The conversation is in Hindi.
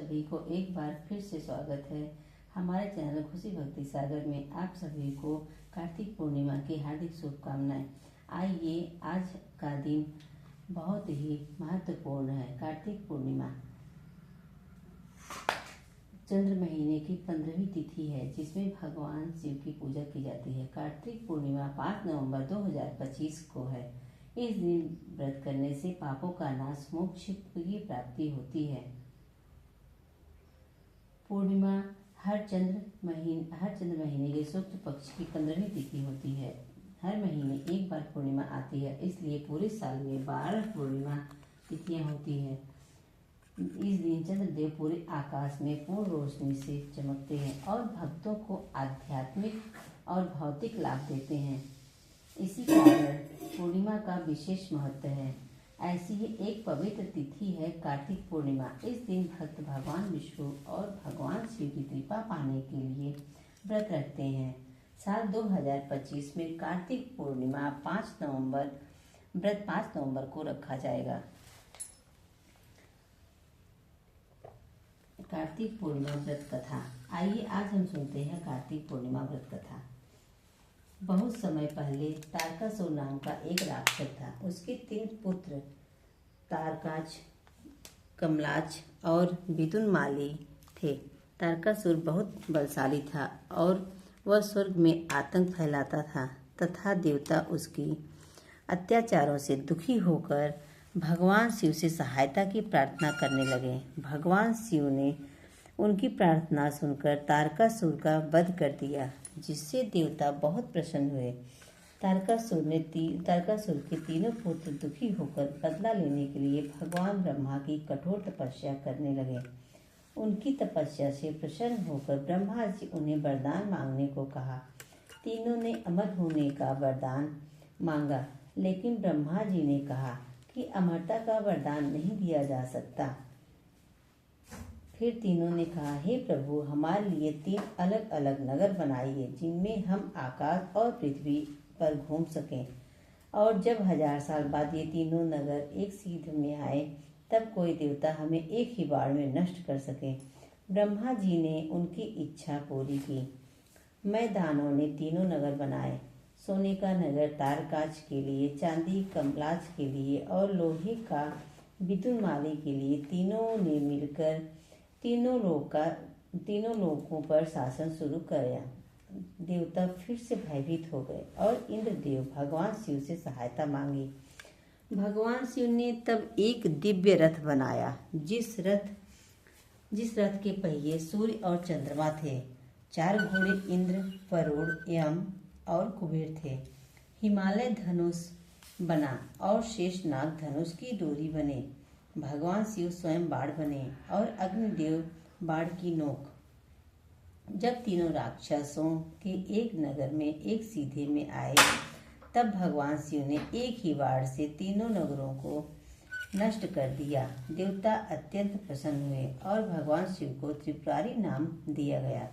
सभी को एक बार फिर से स्वागत है हमारे चैनल खुशी भक्ति सागर में। आप सभी को कार्तिक पूर्णिमा की हार्दिक शुभकामनाएं। आइए, आज का दिन बहुत ही महत्वपूर्ण है। कार्तिक पूर्णिमा चंद्र महीने की 15वीं तिथि है, जिसमें भगवान शिव की पूजा की जाती है। कार्तिक पूर्णिमा 5 नवंबर 2025 को है। इस दिन व्रत करने से पापों का नाश, मोक्ष की प्राप्ति होती है। पूर्णिमा हर चंद्र महीने के शुक्ल पक्ष की 15वीं तिथि होती है। हर महीने एक बार पूर्णिमा आती है, इसलिए पूरे साल में 12 पूर्णिमा तिथियां होती है। इस दिन चंद्रदेव पूरे आकाश में पूर्ण रोशनी से चमकते हैं और भक्तों को आध्यात्मिक और भौतिक लाभ देते हैं। इसी कारण पूर्णिमा का विशेष महत्व है। ऐसी ही एक पवित्र तिथि है कार्तिक पूर्णिमा। इस दिन भक्त भगवान विष्णु और भगवान शिव की कृपा पाने के लिए व्रत रखते हैं। साल 2025 में कार्तिक पूर्णिमा 5 नवंबर को रखा जाएगा। कार्तिक पूर्णिमा व्रत कथा। आइए, आज हम सुनते हैं कार्तिक पूर्णिमा व्रत कथा। बहुत समय पहले तारकासुर नाम का एक राक्षस था। उसके 3 पुत्र तारकाच, कमलाच और विदुनमाली थे। तारकासुर बहुत बलशाली था और वह स्वर्ग में आतंक फैलाता था तथा देवता उसकी अत्याचारों से दुखी होकर भगवान शिव से सहायता की प्रार्थना करने लगे। भगवान शिव ने उनकी प्रार्थना सुनकर तारकासुर का वध कर दिया, जिससे देवता बहुत प्रसन्न हुए। तारकासुर के तीनों पुत्र दुखी होकर बदला लेने के लिए भगवान ब्रह्मा की कठोर तपस्या करने लगे। उनकी तपस्या से प्रसन्न होकर ब्रह्मा जी उन्हें वरदान मांगने को कहा। तीनों ने अमर होने का वरदान मांगा, लेकिन ब्रह्मा जी ने कहा कि अमरता का वरदान नहीं दिया जा सकता। फिर तीनों ने कहा, हे प्रभु, हमारे लिए 3 अलग अलग नगर बनाइए, जिनमें हम आकाश और पृथ्वी पर घूम सकें। और जब 1000 साल बाद ये तीनों नगर एक सीध में आए, तब कोई देवता हमें एक ही बार में नष्ट कर सके। ब्रह्मा जी ने उनकी इच्छा पूरी की। मैदानों ने तीनों नगर बनाए। सोने का नगर तारकाच के लिए, चांदी कमलाच के लिए और लोहे का विदुनमाली के लिए। तीनों ने मिलकर तीनों लोकों पर शासन शुरू किया। देवता फिर से भयभीत हो गए और इंद्रदेव भगवान शिव से सहायता मांगी। भगवान शिव ने तब एक दिव्य रथ बनाया, जिस रथ के पहिए सूर्य और चंद्रमा थे। 4 घोड़े इंद्र, वरुण, यम और कुबेर थे। हिमालय धनुष बना और शेषनाग धनुष की डोरी बने। भगवान शिव स्वयं बाण बने और अग्निदेव बाण की नोक। जब तीनों राक्षसों के एक नगर में एक सीधे में आए, तब भगवान शिव ने एक ही बाण से तीनों नगरों को नष्ट कर दिया। देवता अत्यंत प्रसन्न हुए और भगवान शिव को त्रिपुरारी नाम दिया गया।